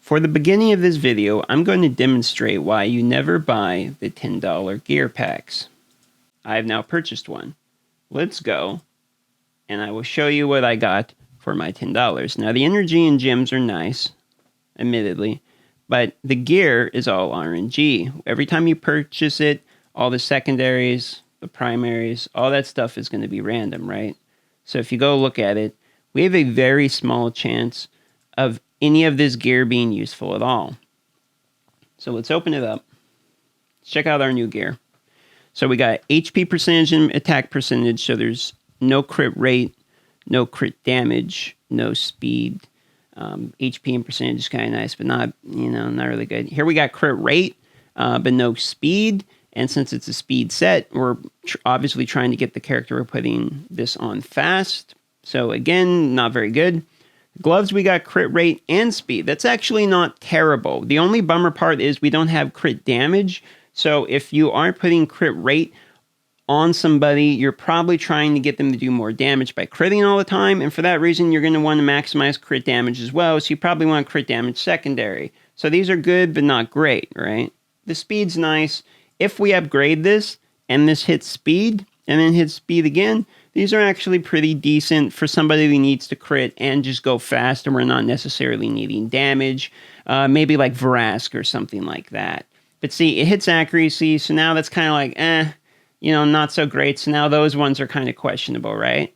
For the beginning of this video, I'm going to demonstrate why you never buy the $10 gear packs. I have now purchased one. Let's go, and I will show you what I got for my $10. Now, the energy and gems are nice, admittedly, but the gear is all RNG. Every time you purchase it, all the secondaries, the primaries, all that stuff is going to be random, right? So if you go look at it, we have a very small chance of any of this gear being useful at all. So let's open it up. Let's check out our new gear. So we got HP percentage and attack percentage, so there's no crit rate, no crit damage, no speed. HP and percentage is kind of nice, but not really good. Here we got crit rate, but no speed. And since it's a speed set, we're obviously trying to get the character we're putting this on fast. So again, not very good. Gloves, we got crit rate and speed. That's actually not terrible. The only bummer part is we don't have crit damage. So if you are putting crit rate on somebody, you're probably trying to get them to do more damage by critting all the time. And for that reason, you're going to want to maximize crit damage as well. So you probably want crit damage secondary. So these are good, but not great, right? The speed's nice. If we upgrade this and this hits speed and then hits speed again, these are actually pretty decent for somebody who needs to crit and just go fast and we're not necessarily needing damage. Maybe like Vrask or something like that. But see, it hits accuracy, so now that's kind of like, not so great. So now those ones are kind of questionable, right?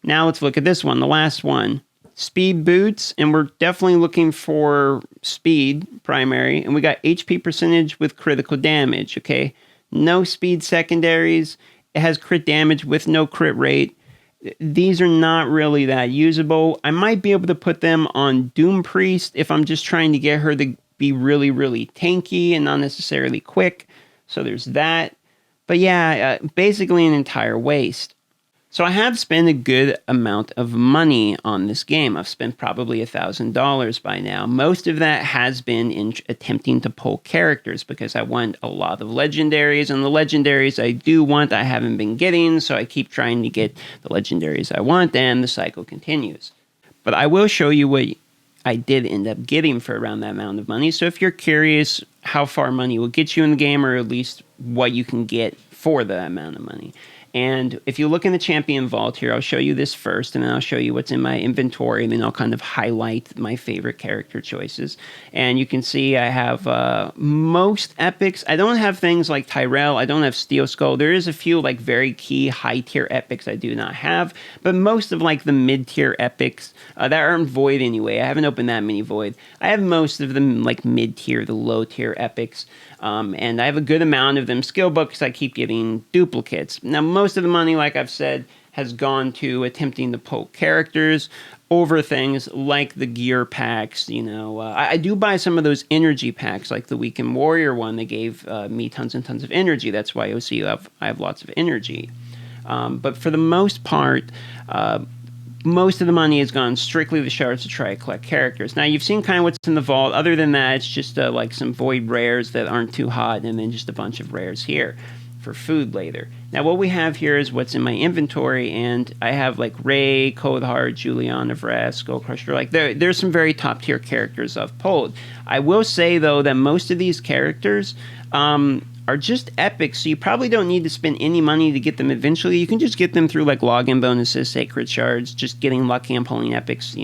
Now let's look at this one, the last one. Speed boots, and we're definitely looking for speed primary. And we got HP percentage with critical damage, okay? No speed secondaries. It has crit damage with no crit rate. These are not really that usable. I might be able to put them on Doom Priest if I'm just trying to get her to be really, really tanky and not necessarily quick. So there's that. But yeah, basically an entire waste. So I have spent a good amount of money on this game. I've spent probably $1,000 by now. Most of that has been in attempting to pull characters because I want a lot of legendaries, and the legendaries I do want I haven't been getting, so I keep trying to get the legendaries I want, and the cycle continues. But I will show you what I did end up getting for around that amount of money. So if you're curious how far money will get you in the game, or at least what you can get for the amount of money. And if you look in the champion vault here, I'll show you this first, and then I'll show you what's in my inventory, and then I'll kind of highlight my favorite character choices. And you can see I have most epics. I don't have things like Tyrell. I don't have Steel Skull. There is a few like very key high-tier epics I do not have, but most of like the mid-tier epics that aren't Void anyway. I haven't opened that many Void. I have most of them like mid-tier, the low-tier epics. And I have a good amount of them skill books. I keep getting duplicates. Now, most of the money, like I've said, has gone to attempting to pull characters over things like the gear packs. I do buy some of those energy packs, like the Weekend Warrior one. They gave me tons and tons of energy. That's why you'll see I have lots of energy. But for the most part, most of the money has gone strictly to shards to try to collect characters. Now, you've seen kind of what's in the vault. Other than that, it's just like some Void rares that aren't too hot, and then just a bunch of rares here for food later. Now, what we have here is what's in my inventory, and I have like Ray, Coldheart, Juliana, Vrask, Skull Crusher. Like there's some very top tier characters I've pulled. I will say though that most of these characters are just epic, so you probably don't need to spend any money to get them eventually. You can just get them through like login bonuses, sacred shards, just getting lucky and pulling epics,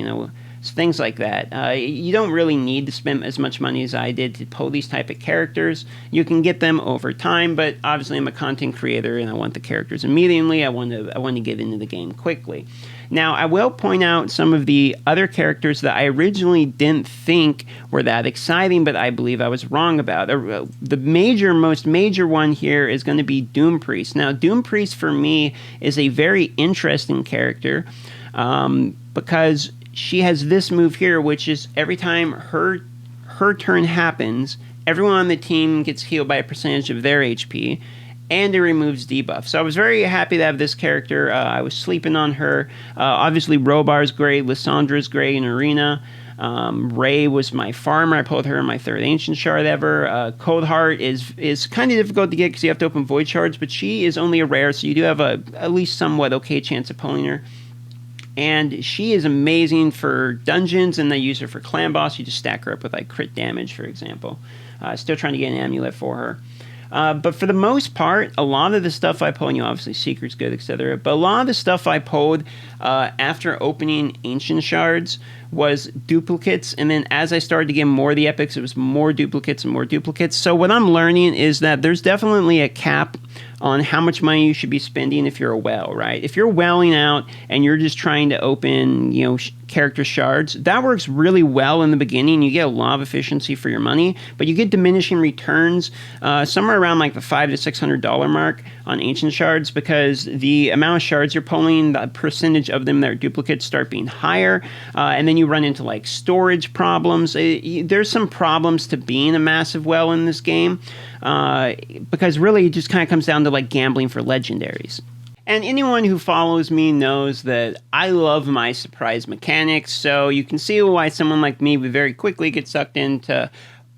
things like that. You don't really need to spend as much money as I did to pull these type of characters. You can get them over time, but obviously I'm a content creator and I want the characters immediately. I want to get into the game quickly. Now, I will point out some of the other characters that I originally didn't think were that exciting, but I believe I was wrong about. The most major one here is going to be Doom Priest. Now, Doom Priest for me is a very interesting character because she has this move here, which is every time her turn happens, everyone on the team gets healed by a percentage of their HP, and it removes debuff. So I was very happy to have this character. I was sleeping on her. Obviously, Robar's great. Lyssandra's great in Arena. Ray was my farmer. I pulled her in my third Ancient Shard ever. Coldheart is kind of difficult to get because you have to open Void Shards, but she is only a rare, so you do have at least somewhat okay chance of pulling her. and she is amazing for dungeons, and they use her for clan boss. You just stack her up with like crit damage, for example. Still trying to get an amulet for her. But for the most part, a lot of the stuff I pulled, obviously Secret's good, etc. But a lot of the stuff I pulled after opening Ancient Shards was duplicates. And then as I started to get more of the epics, it was more duplicates and more duplicates. So what I'm learning is that there's definitely a cap on how much money you should be spending if you're a whale, right? If you're welling out and you're just trying to open, character shards, that works really well in the beginning. You get a lot of efficiency for your money, but you get diminishing returns somewhere around like the $500 to $600 mark on Ancient Shards, because the amount of shards you're pulling, the percentage of them that are duplicates start being higher, and then you run into like storage problems. There's some problems to being a massive whale in this game, because really it just kind of comes down to like gambling for legendaries. And anyone who follows me knows that I love my surprise mechanics, so you can see why someone like me would very quickly get sucked into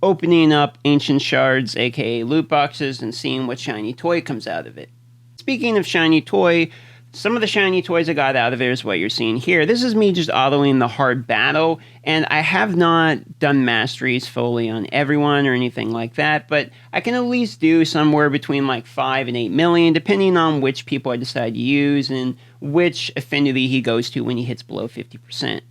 opening up Ancient Shards, aka loot boxes, and seeing what shiny toy comes out of it. Speaking of shiny toy, some of the shiny toys I got out of it is what you're seeing here. This is me just autoing the hard battle, and I have not done masteries fully on everyone or anything like that, but I can at least do somewhere between like 5 and 8 million, depending on which people I decide to use and which affinity he goes to when he hits below 50%.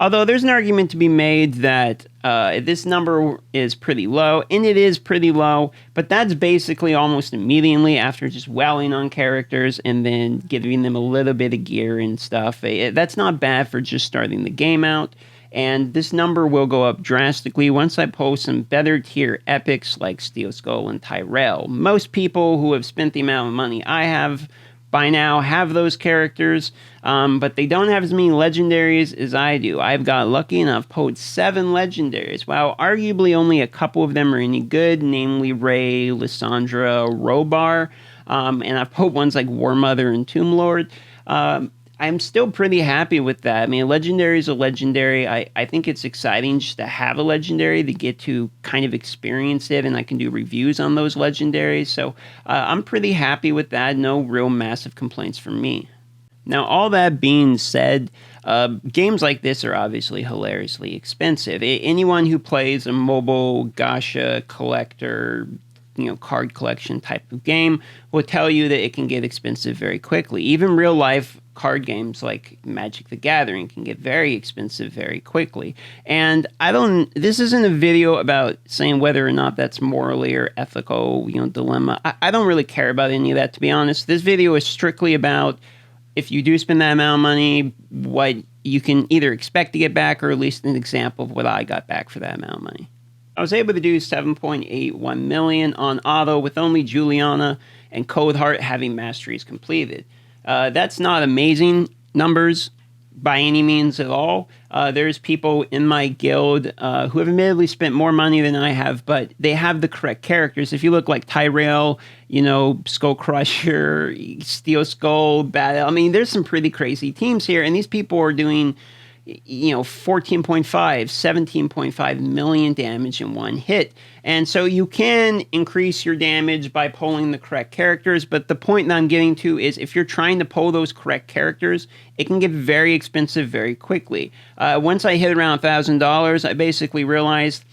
Although there's an argument to be made that this number is pretty low, and it is pretty low, but that's basically almost immediately after just welling on characters and then giving them a little bit of gear and stuff. That's not bad for just starting the game out, and this number will go up drastically once I pull some better tier epics like Steel Skull and Tyrell. Most people who have spent the amount of money I have by now have those characters, but they don't have as many legendaries as I do. I've got lucky enough pulled 7 legendaries, while arguably only a couple of them are any good, namely Ray, Lysandra, Robar, and I've pulled ones like War Mother and Tomb Lord. I'm still pretty happy with that. I mean, a legendary is a legendary. I think it's exciting just to have a legendary, to get to kind of experience it, and I can do reviews on those legendaries. So I'm pretty happy with that. No real massive complaints from me. Now, all that being said, games like this are obviously hilariously expensive. Anyone who plays a mobile gacha collector, card collection type of game will tell you that it can get expensive very quickly. Even real life card games like Magic the Gathering can get very expensive very quickly. And this isn't a video about saying whether or not that's morally or ethical, dilemma. I don't really care about any of that, to be honest. This video is strictly about, if you do spend that amount of money, what you can either expect to get back, or at least an example of what I got back for that amount of money. I was able to do 7.81 million on auto with only Juliana and Cold Heart having masteries completed. That's not amazing numbers by any means at all. There's people in my guild who have admittedly spent more money than I have, but they have the correct characters. If you look like Tyrell, Skull Crusher, Steel Skull, Battle, I mean, there's some pretty crazy teams here, and these people are doing 14.5, 17.5 million damage in one hit. And so you can increase your damage by pulling the correct characters, but the point that I'm getting to is if you're trying to pull those correct characters, it can get very expensive very quickly. Once I hit around $1,000, I basically realized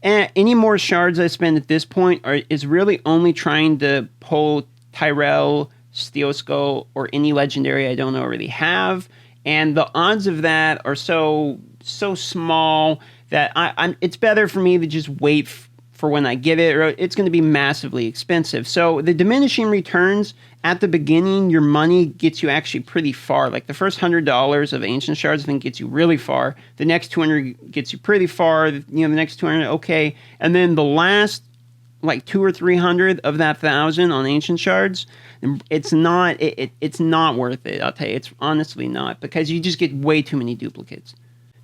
any more shards I spend at this point is really only trying to pull Tyrell, Steel Skull, or any legendary I don't already have. And the odds of that are so small that it's better for me to just wait for when I get it, or it's going to be massively expensive. So the diminishing returns at the beginning, your money gets you actually pretty far. Like the first $100 of Ancient Shards, I think, gets you really far. The next 200 gets you pretty far. The next 200, okay. And then the last like 200 or 300 of that 1,000 on Ancient Shards, it's not worth it. I'll tell you, it's honestly not, because you just get way too many duplicates.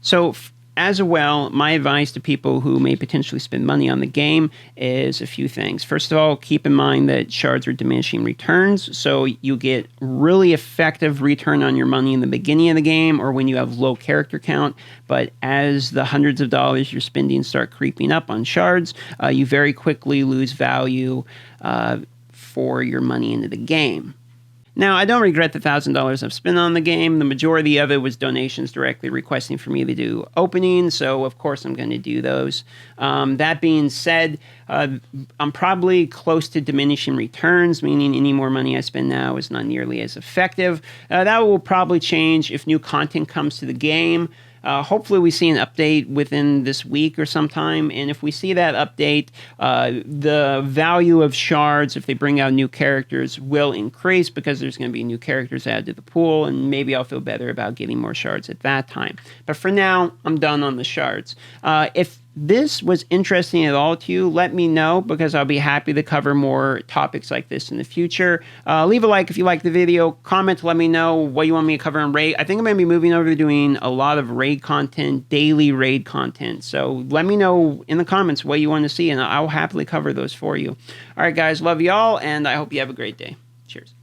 So as well, my advice to people who may potentially spend money on the game is a few things. First of all, keep in mind that shards are diminishing returns, so you get really effective return on your money in the beginning of the game or when you have low character count, but as the hundreds of dollars you're spending start creeping up on shards, you very quickly lose value for your money into the game. Now, I don't regret the $1,000 I've spent on the game. The majority of it was donations directly requesting for me to do openings, so of course I'm going to do those. That being said, I'm probably close to diminishing returns, meaning any more money I spend now is not nearly as effective. That will probably change if new content comes to the game. Hopefully we see an update within this week or sometime, and if we see that update, the value of shards, if they bring out new characters, will increase because there's going to be new characters added to the pool, and maybe I'll feel better about getting more shards at that time. But for now, I'm done on the shards. If this was interesting at all to you, let me know, because I'll be happy to cover more topics like this in the future. Leave a like if you like the video. Comment to let me know what you want me to cover on raid. I think I'm going to be moving over to doing a lot of raid content, daily raid content. So let me know in the comments what you want to see, and I'll happily cover those for you. All right, guys, love y'all, and I hope you have a great day. Cheers.